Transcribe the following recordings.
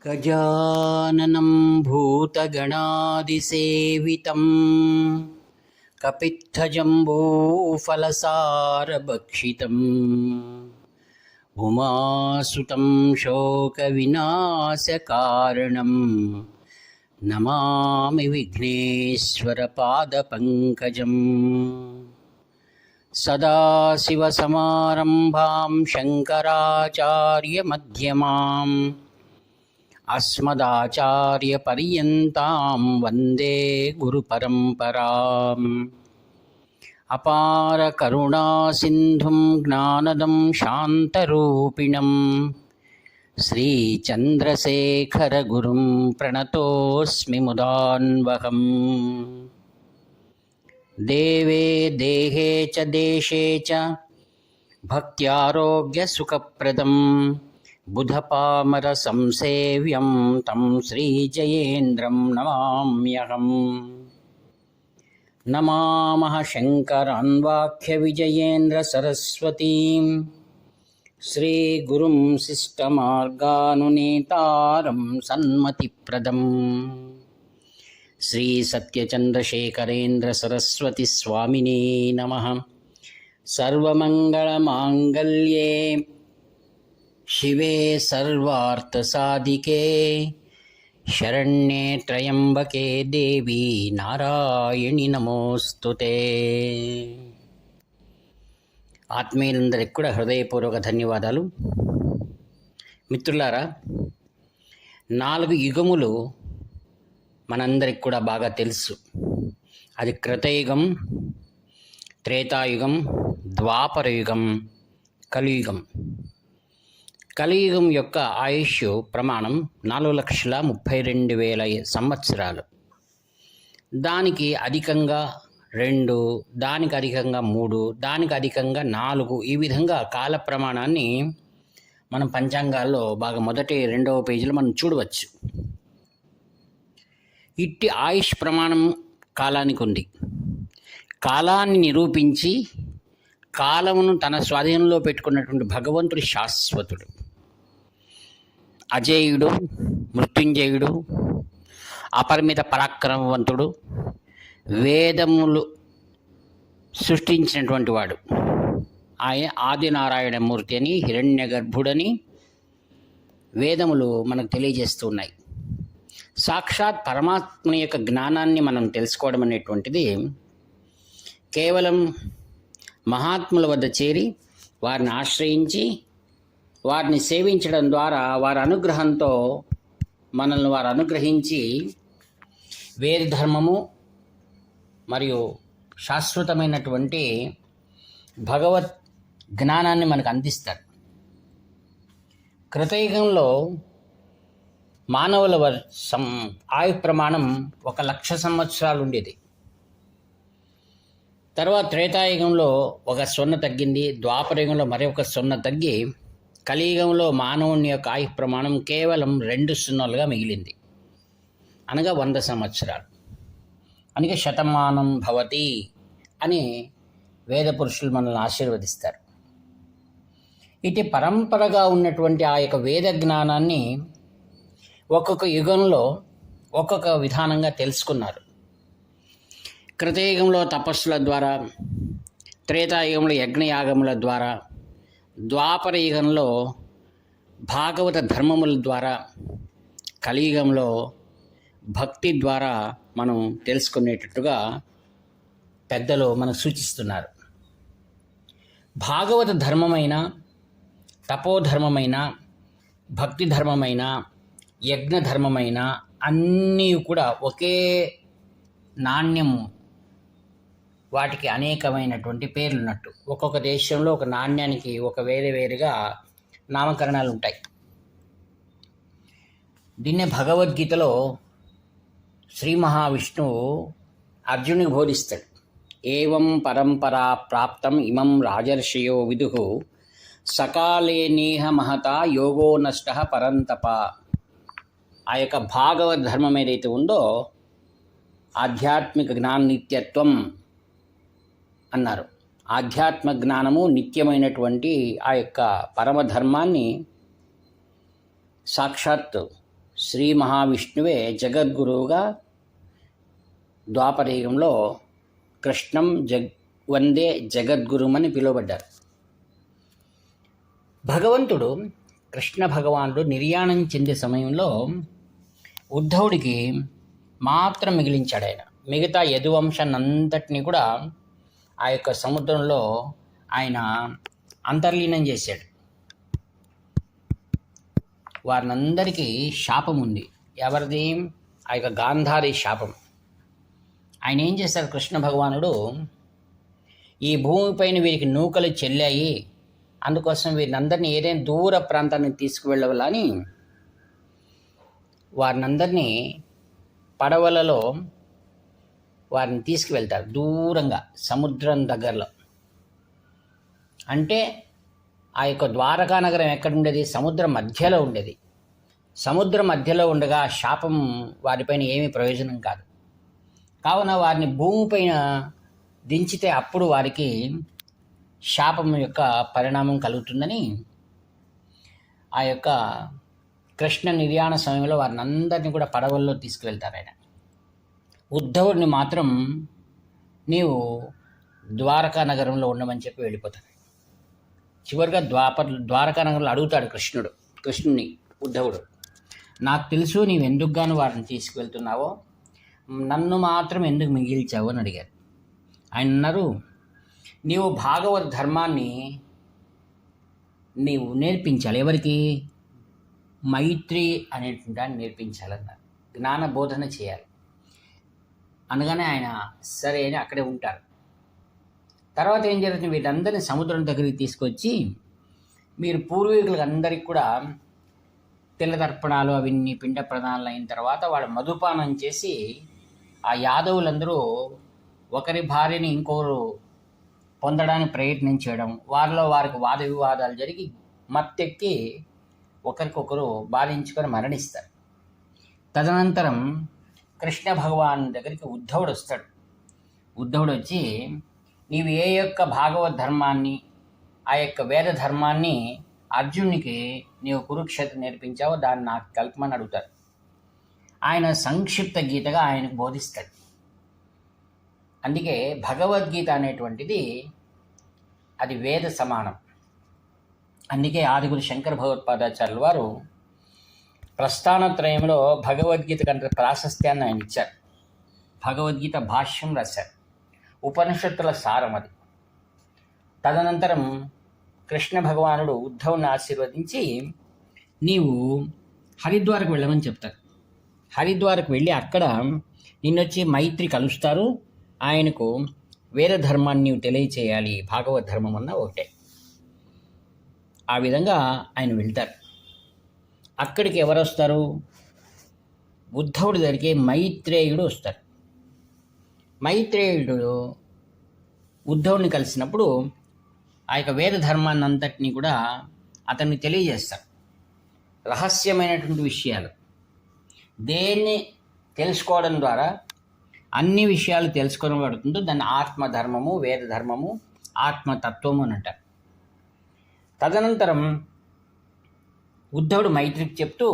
गजाननं भूतगणादिसेवितं कपित्थजम्बूफलसारभक्षितम् उमासुतं शोकविनाशकारणं नमामि विघ्नेश्वरपादपङ्कजम्। सदाशिवसमारम्भां शङ्कराचार्यमध्यमाम् अस्मदाचार्यपर्यन्तां वन्दे गुरुपरम्पराम्। अपारकरुणासिन्धुं ज्ञानदं शान्तरूपिणं श्रीचन्द्रशेखरगुरुं प्रणतोऽस्मि मुदान्वहम्। देवे देहे च देशे च भक्त्यारोग्यसुखप्रदं बुधपामरसंसेव्यं तं श्रीजयेन्द्रं नमाम्यहम्। नमामः शङ्करान्वाख्यविजयेन्द्रसरस्वतीं श्रीगुरुं शिष्टमार्गानुनेतारं सन्मतिप्रदम् श्रीसत्यचन्द्रशेखरेन्द्रसरस्वतीस्वामिने नमः। सर्वमङ्गलमाङ्गल्ये शिवे सर्वार्थसाधिके शरण्ये त्र्यम्बके देवी नारायणि नमोस्तुते। ఆత్మీయులందరికీ కూడా హృదయపూర్వక ధన్యవాదాలు. మిత్రులారా, 4 యుగములు మనందరికి కూడా బాగా తెలుసు. అది కృతయుగం, త్రేతాయుగం, ద్వాపరయుగం, కలియుగం. కలియుగం యొక్క ఆయుష్ ప్రమాణం 4,32,000 సంవత్సరాలు. దానికి అధికంగా 2, దానికి అధికంగా 3, దానికి అధికంగా 4, ఈ విధంగా కాల ప్రమాణాన్ని మనం పంచాంగాల్లో బాగా మొదటి 2వ పేజీలో మనం చూడవచ్చు. ఇట్టి ఆయుష్ ప్రమాణం కాలానికి ఉంది. కాలాన్ని నిరూపించి కాలమును తన స్వాధీనంలో పెట్టుకున్నటువంటి భగవంతుడు శాశ్వతుడు, అజేయుడు, మృత్యుంజయుడు, అపరిమిత పరాక్రమవంతుడు, వేదములు సృష్టించినటువంటి వాడు. ఆయన ఆదినారాయణమూర్తి అని, హిరణ్య గర్భుడని వేదములు మనకు తెలియజేస్తూ ఉన్నాయి. సాక్షాత్ పరమాత్మ యొక్క జ్ఞానాన్ని మనం తెలుసుకోవడం అనేటువంటిది కేవలం మహాత్ముల వద్ద చేరి వారిని ఆశ్రయించి వారిని సేవించడం ద్వారా వారి అనుగ్రహంతో మనల్ని వారు అనుగ్రహించి వేద ధర్మము మరియు శాశ్వతమైనటువంటి భగవత్ జ్ఞానాన్ని మనకు అందిస్తారు. కృతయుగంలో మానవుల ఆయు ప్రమాణం 1,00,000 సంవత్సరాలు ఉండేది. తర్వాత త్రేతాయుగంలో 1 తగ్గింది, ద్వాపరయుగంలో మరొక 0 తగ్గి కలియుగంలో మానవుని యొక్క ఆయు ప్రమాణం కేవలం 2 మిగిలింది, అనగా 100 సంవత్సరాలు. అనగా శతమానం భవతి అని వేద పురుషులు మనల్ని ఆశీర్వదిస్తారు. ఇటు పరంపరగా ఉన్నటువంటి ఆ యొక్క వేద జ్ఞానాన్ని ఒక్కొక్క యుగంలో ఒక్కొక్క విధానంగా తెలుసుకున్నారు. కృతయుగంలో తపస్సుల ద్వారా, త్రేతాయుగంలో యజ్ఞయాగముల ద్వారా, ద్వాపర యుగంలో భాగవత ధర్మముల ద్వారా, కలియుగంలో భక్తి ద్వారా మనం తెలుసుకునేటట్టుగా పెద్దలు మనకు సూచిస్తున్నారు. భాగవత ధర్మమైన, తపోధర్మమైన, భక్తి ధర్మమైన, యజ్ఞ ధర్మమైన అన్నీ కూడా ఒకే నాణ్యము. వాటికి అనేకమైనటువంటి పేర్లున్నట్టు ఒక్కొక్క దేశంలో ఒక నాణ్యానికి ఒక వేరుగా నామకరణాలు ఉంటాయి. దీన్నే భగవద్గీతలో శ్రీ మహావిష్ణువు అర్జునుడికి బోధిస్తాడు. ఏవం పరంపరా ప్రాప్తం ఇమం రాజర్షయో విదుః సకాలే నేహ మహత యోగో నష్ట పరంతప. ఆ యొక్క భాగవత్ ధర్మం ఏదైతే ఉందో ఆధ్యాత్మిక జ్ఞాన నిత్యత్వం అన్నారు. ఆధ్యాత్మ జ్ఞానము నిత్యమైనటువంటి ఆ యొక్క పరమధర్మాన్ని సాక్షాత్ శ్రీ మహావిష్ణువే జగద్గురువుగా ద్వాపరయుగంలో కృష్ణం వందే జగద్గురుమని పిలువబడ్డారు. భగవంతుడు కృష్ణ భగవానుడు నిర్యాణం చెందే సమయంలో ఉద్ధవుడికి మాత్రం మిగిలించాడు. ఆయన మిగతా యదువంశాన్నంతటినీ కూడా ఆ యొక్క సముద్రంలో ఆయన అంతర్లీనం చేశాడు. వారినందరికీ శాపం ఉంది. ఎవరిది? ఆ యొక్క గాంధారి శాపం. ఆయన ఏం చేశారు? కృష్ణ భగవానుడు ఈ భూమిపైన వీరికి నూకలు చెల్లాయి, అందుకోసం వీరినందరినీ ఏదైనా దూర ప్రాంతానికి తీసుకువెళ్ళవాలని వారినందరినీ పడవలలో వారిని తీసుకువెళ్తారు దూరంగా, సముద్రం దగ్గరలో. అంటే ఆ యొక్క ద్వారకా నగరం ఎక్కడుండేది? సముద్రం మధ్యలో ఉండేది. సముద్రం మధ్యలో ఉండగా శాపం వారిపైన ఏమీ ప్రయోజనం కాదు. కావున వారిని భూమిపైన దించితే అప్పుడు వారికి శాపం యొక్క పరిణామం కలుగుతుందని ఆ యొక్క కృష్ణ నిర్యాణ సమయంలో వారిని అందరినీ కూడా పడవల్లో తీసుకువెళ్తారు. ఆయన ఉద్ధవుడిని మాత్రం నీవు ద్వారకా నగరంలో ఉండమని చెప్పి వెళ్ళిపోతాడు. చివరిగా ద్వారకా నగరంలో అడుగుతాడు కృష్ణుని ఉద్ధవుడు, నాకు తెలుసు నీవు ఎందుకుగాను వారిని తీసుకువెళ్తున్నావో, నన్ను మాత్రం ఎందుకు మిగిల్చావు అని అడిగారు. ఆయన అన్నారు, నీవు భాగవత ధర్మాన్ని నీవు నేర్పించాలి. ఎవరికి? మైత్రి అనేటువంటి దాన్ని నేర్పించాలన్నారు. జ్ఞాన బోధన చేయాలి అనగానే ఆయన సరే అని అక్కడే ఉంటారు. తర్వాత ఏం జరుగుతుంది? వీళ్ళందరినీ సముద్రం దగ్గరికి తీసుకొచ్చి, మీరు పూర్వీకులకు అందరికి కూడా తెల్ల తర్పణాలు అవన్నీ పిండ ప్రదానాలు అయిన తర్వాత వాడు మధుపానం చేసి ఆ యాదవులందరూ ఒకరి భార్యని ఇంకొకరు పొందడానికి ప్రయత్నం చేయడం, వారికి వాద వివాదాలు జరిగి మత్తెక్కి ఒకరికొకరు బాధించుకొని మరణిస్తారు. తదనంతరం కృష్ణ భగవాన్ దగ్గరికి ఉద్ధవుడు వస్తాడు. ఉద్ధవుడు వచ్చి, నీవు ఏ యొక్క భాగవత ధర్మాన్ని, ఆ యొక్క వేద ధర్మాన్ని అర్జునునికి నీవు కురుక్షేత్రం నేర్పించావో దాన్ని నాకు కల్పమని అడుగుతారు. ఆయన సంక్షిప్త గీతగా ఆయనకు బోధిస్తాడు. అందుకే భగవద్గీత అనేటువంటిది అది వేద సమానం. అందుకే ఆదిగురు శంకర భగవత్పాదాచార్యుల వారు ప్రస్థానత్రయంలో భగవద్గీత కంటే ప్రాశస్త్యాన్ని ఆయన ఇచ్చారు. భగవద్గీత భాష్యం రాశారు. ఉపనిషత్తుల సారం అది. తదనంతరం కృష్ణ భగవానుడు ఉద్ధవుని ఆశీర్వదించి నీవు హరిద్వార్కు వెళ్ళమని చెప్తారు. హరిద్వార్కు వెళ్ళి అక్కడ నిన్నొచ్చి మైత్రి కలుస్తారు. ఆయనకు వేద ధర్మాన్ని నీవు తెలియచేయాలి, భాగవత ధర్మం అన్న ఒకటే. ఆ విధంగా ఆయన వెళ్తారు. అక్కడికి ఎవరు వస్తారు? ఉద్ధవుడి దగ్గరికి మైత్రేయుడు వస్తారు. మైత్రేయుడు ఉద్ధవుడిని కలిసినప్పుడు ఆ యొక్క వేద ధర్మాన్ని అంతటినీ కూడా అతన్ని తెలియజేస్తారు. రహస్యమైనటువంటి విషయాలు, దేన్ని తెలుసుకోవడం ద్వారా అన్ని విషయాలు తెలుసుకోబడుతుందో దాన్ని ఆత్మధర్మము, వేద ధర్మము, ఆత్మతత్వము అని అంటారు. తదనంతరం ఉద్ధవుడు మైత్రికి చెప్తూ,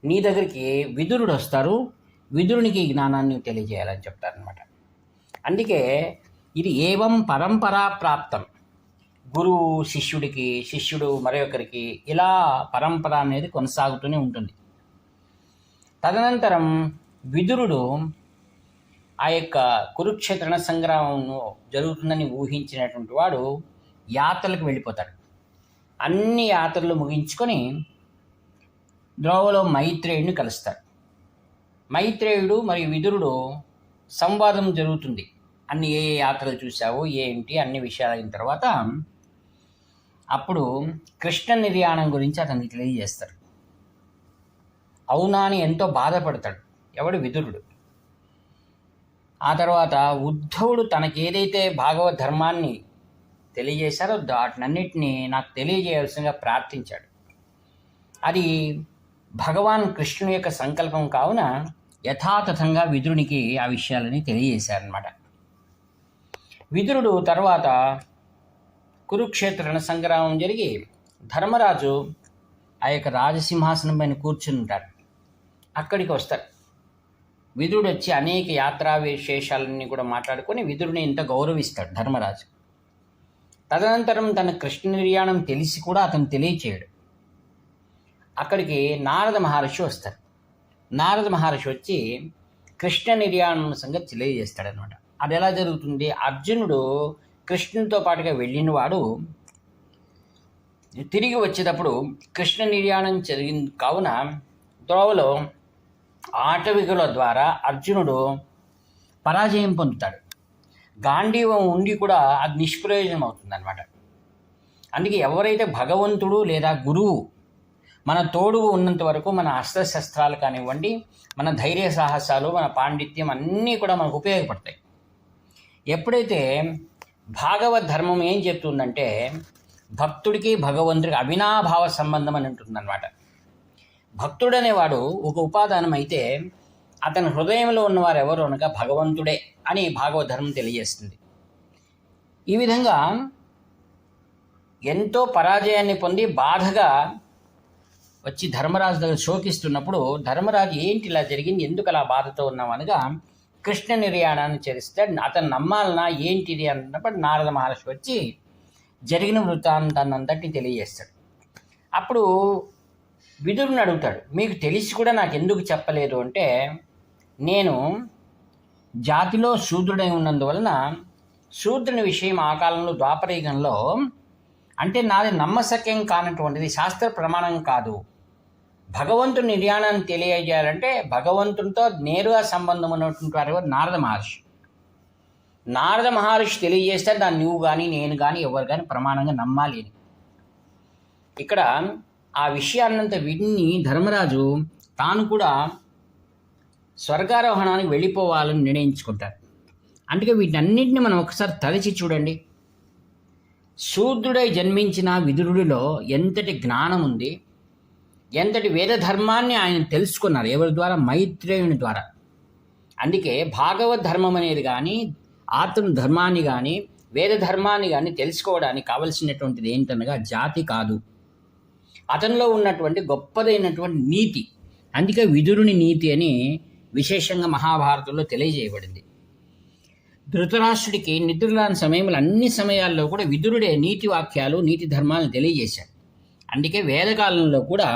నీ దగ్గరికి విదురుడు వస్తారు, విదురునికి ఈ జ్ఞానాన్ని తెలియజేయాలని చెప్తారనమాట. అందుకే ఇది ఏవం పరంపరా ప్రాప్తం. గురువు శిష్యుడికి, శిష్యుడు మరొకరికి, ఇలా పరంపర అనేది కొనసాగుతూనే ఉంటుంది. తదనంతరం విదురుడు ఆ యొక్క కురుక్షేత్ర సంగ్రామం జరుగుతుందని ఊహించినటువంటి వాడు యాత్రలకు వెళ్ళిపోతాడు. అన్ని యాత్రలు ముగించుకొని ద్రోవలో మైత్రేయుడిని కలుస్తాడు. మైత్రేయుడు మరియు విదురుడు సంవాదం జరుగుతుంది. అన్ని ఏ యాత్రలు చూసావో ఏంటి అన్ని విషయాలు అయిన తర్వాత అప్పుడు కృష్ణ నిర్యాణం గురించి అతనికి తెలియజేస్తారు. అవునా అని ఎంతో బాధపడతాడు ఎవడు? విదురుడు. ఆ తర్వాత ఉద్ధవుడు తనకేదైతే భాగవత ధర్మాన్ని తెలియజేశారో వాటినన్నిటినీ నాకు తెలియజేయాల్సిందిగా ప్రార్థించాడు. అది భగవాన్ కృష్ణుని యొక్క సంకల్పం కావున యథాతథంగా విదురునికి ఆ విషయాలని తెలియజేశారనమాట. విదురుడు తర్వాత కురుక్షేత్ర రణ సంగ్రామం జరిగి ధర్మరాజు ఆ యొక్క రాజసింహాసనం పైన కూర్చుని ఉంటాడు. అక్కడికి వస్తారు. విదురుడు వచ్చి అనేక యాత్రా విశేషాలన్నీ కూడా మాట్లాడుకొని విదురుని ఇంత గౌరవిస్తాడు ధర్మరాజు. తదనంతరం తన కృష్ణ నిర్యాణం తెలిసి కూడా అతను తెలియచేయడు. అక్కడికి నారద మహర్షి వస్తారు. నారద మహర్షి వచ్చి కృష్ణ నిర్యాణం సంగతి తెలియజేస్తాడనమాట. అది ఎలా జరుగుతుంది? అర్జునుడు కృష్ణునితో పాటుగా వెళ్ళిన వాడు తిరిగి వచ్చేటప్పుడు కృష్ణ నిర్యాణం జరిగింది కావున త్రోవలో ఆటవికుల ద్వారా అర్జునుడు పరాజయం పొందుతాడు. గాంధీవం ఉండి కూడా అది నిష్ప్రయోజనం అవుతుంది అనమాట. అందుకే ఎవరైతే భగవంతుడు లేదా గురువు మన తోడు ఉన్నంత వరకు మన అస్త్రశస్త్రాలు కానివ్వండి, మన ధైర్య సాహసాలు, మన పాండిత్యం అన్నీ కూడా మనకు ఉపయోగపడతాయి. ఎప్పుడైతే భాగవత్ ధర్మం ఏం చెప్తుందంటే భక్తుడికి భగవంతుడికి అవినాభావ సంబంధం అని ఉంటుందన్నమాట. భక్తుడు అనేవాడు ఒక ఉపాదానం అయితే అతని హృదయంలో ఉన్నవారు ఎవరు అనగా భగవంతుడే అని భాగవత్ ధర్మం తెలియజేస్తుంది. ఈ విధంగా ఎంతో పరాజయాన్ని పొంది బాధగా వచ్చి ధర్మరాజు దగ్గర శోకిస్తున్నప్పుడు ధర్మరాజు ఏంటి ఇలా జరిగింది, ఎందుకు అలా బాధతో ఉన్నాం అనగా కృష్ణ నిర్యాణాన్ని చేస్తే అతను నమ్మాలనా ఏంటిది అన్నప్పుడు నారద మహర్షి వచ్చి జరిగిన వృత్తాంతాన్ని అంతటిని తెలియజేస్తాడు. అప్పుడు విదురుని అడుగుతాడు, మీకు తెలిసి కూడా నాకు ఎందుకు చెప్పలేదు అంటే, నేను జాతిలో శూద్రుడై ఉన్నందువలన శూద్రుని విషయం ఆ కాలంలో ద్వాపరయుగంలో అంటే నాది నమ్మశక్యం కానటువంటిది, శాస్త్ర ప్రమాణం కాదు. భగవంతుని నిర్యాణాన్ని తెలియజేయాలంటే భగవంతునితో నేరుగా సంబంధం ఉన్నటువంటి వారు నారద మహర్షి. నారద మహర్షి తెలియజేస్తే దాన్ని నువ్వు కానీ నేను కానీ ఎవరు కానీ ప్రమాణంగా నమ్మాలి అని. ఇక్కడ ఆ విషయాన్నంతా విని ధర్మరాజు తాను కూడా స్వర్గారోహణానికి వెళ్ళిపోవాలని నిర్ణయించుకుంటారు. అందుకే వీటన్నింటినీ మనం ఒకసారి తలచి చూడండి. శూద్రుడై జన్మించిన విదురుడిలో ఎంతటి జ్ఞానం ఉంది, ఎంతటి వేద ధర్మాన్ని ఆయన తెలుసుకున్నారు. ఎవరి ద్వారా? మైత్రేయుని ద్వారా. అందుకే భాగవత్ ధర్మం అనేది కానీ ఆత్మ ధర్మాన్ని కానీ వేద ధర్మాన్ని కానీ తెలుసుకోవడానికి కావలసినటువంటిది ఏంటనగా జాతి కాదు, అతనిలో ఉన్నటువంటి గొప్పదైనటువంటి నీతి. అందుకే విదురుని నీతి అని విశేషంగా మహాభారతంలో తెలియజేయబడింది. ధృతరాష్ట్రుడికి నిద్రలాని సమయంలో అన్ని సమయాల్లో కూడా విదురుడే నీతి వాక్యాలు నీతి ధర్మాలను తెలియజేశాడు. అందుకే వేదకాలంలో కూడా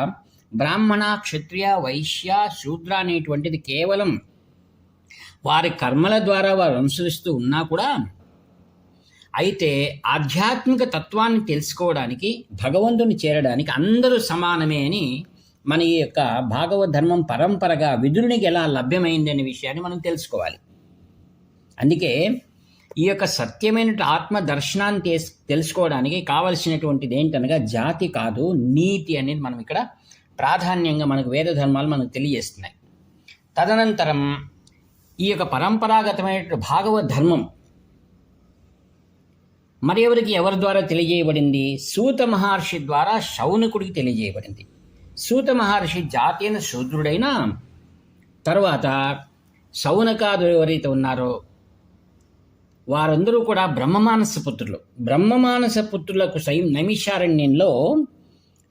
బ్రాహ్మణ క్షత్రియ వైశ్య శూద్ర అనేటువంటిది కేవలం వారి కర్మల ద్వారా వారు అనుసరిస్తూ ఉన్నా కూడా అయితే ఆధ్యాత్మిక తత్వాన్ని తెలుసుకోవడానికి భగవంతుని చేరడానికి అందరూ సమానమే అని మన ఈ యొక్క భాగవత్ ధర్మం పరంపరగా విదురునికి ఎలా లభ్యమైంది అనే విషయాన్ని మనం తెలుసుకోవాలి. అందుకే ఈ యొక్క సత్యమైన ఆత్మ దర్శనాన్ని తెలుసుకోవడానికి కావలసినటువంటిది ఏంటనగా జాతి కాదు, నీతి అనేది మనం ఇక్కడ ప్రాధాన్యంగా మనకు వేద ధర్మాలు మనకు తెలియజేస్తున్నాయి. తదనంతరం ఈ యొక్క పరంపరాగతమైన భాగవత్ ధర్మం మరి ఎవరి ద్వారా తెలియజేయబడింది? సూత మహర్షి ద్వారా శౌనకుడికి తెలియజేయబడింది. సూత మహర్షి జాతీయ శూద్రుడైన తర్వాత శౌనకాదులు ఎవరైతే ఉన్నారో వారందరూ కూడా బ్రహ్మమానస పుత్రులు. బ్రహ్మమానస పుత్రులకు నైమిషారణ్యంలో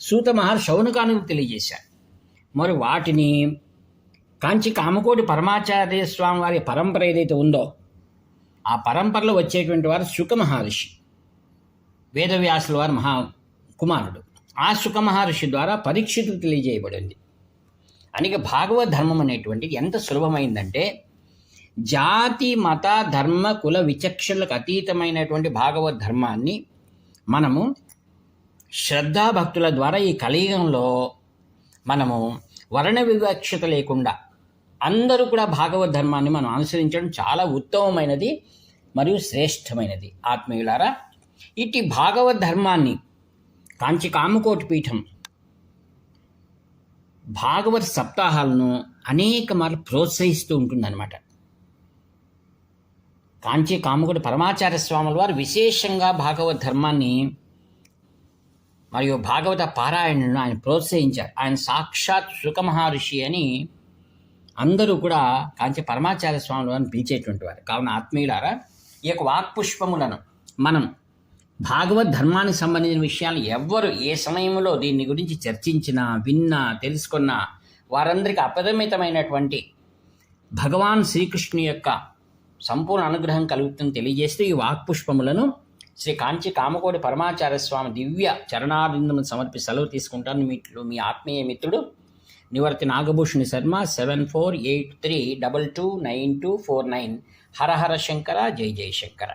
సూత మహర్షి శౌనకానికి తెలియజేశారు. మరి వాటిని కాంచి కామకోటి పరమాచార్య స్వామి వారి పరంపర ఏదైతే ఉందో ఆ పరంపరలో వచ్చేటువంటి వారు శుక మహర్షి, వేదవ్యాసుల వారి కుమారుడు. ఆ శుక మహర్షి ద్వారా పరీక్షితులు తెలియజేయబడింది. అందుకే భాగవత్ ధర్మం అనేటువంటిది ఎంత సులభమైందంటే జాతి మత ధర్మ కుల విచక్షణలకు అతీతమైనటువంటి భాగవత్ ధర్మాన్ని మనము శ్రద్ధాభక్తుల ద్వారా ఈ కలియుగంలో మనము వర్ణ వివక్షత లేకుండా అందరూ కూడా భాగవత్ ధర్మాన్ని మనం అనుసరించడం చాలా ఉత్తమమైనది మరియు శ్రేష్టమైనది. ఆత్మీయులారా, ఇటు భాగవత్ ధర్మాన్ని కాంచి కామకోటి పీఠం భాగవత్ సప్తాహాలను అనేక మార్లు ప్రోత్సహిస్తూ ఉంటుందన్నమాట. కాంచి కామకోటి పరమాచార్య స్వాముల వారు విశేషంగా భాగవత్ ధర్మాన్ని మరియు భాగవత పారాయణను ఆయన ప్రోత్సహించారు. ఆయన సాక్షాత్ శుక మహర్షి అని అందరూ కూడా కాంచి పరమాచార్య స్వాముల వారిని పిలిచేటువంటి వారు. కావున ఆత్మీయులారా, ఈ యొక్క వాక్పుష్పములను మనం భాగవత్ ధర్మానికి సంబంధించిన విషయాలు ఎవ్వరు ఏ సమయంలో దీన్ని గురించి చర్చించినా విన్నా తెలుసుకున్నా వారందరికీ అపరిమితమైనటువంటి భగవాన్ శ్రీకృష్ణుని యొక్క సంపూర్ణ అనుగ్రహం కలుగుతుంది తెలియజేస్తూ ఈ వాక్పుష్పములను శ్రీ కాంచి కామకోటి పరమాచార్య స్వామి దివ్య చరణారిందమును సమర్పి సెలవు తీసుకుంటాను. మీ ఆత్మీయ మిత్రుడు నివర్తి నాగభూషణి శర్మ. 7483229249. హర హర శంకర, జై జై శంకర.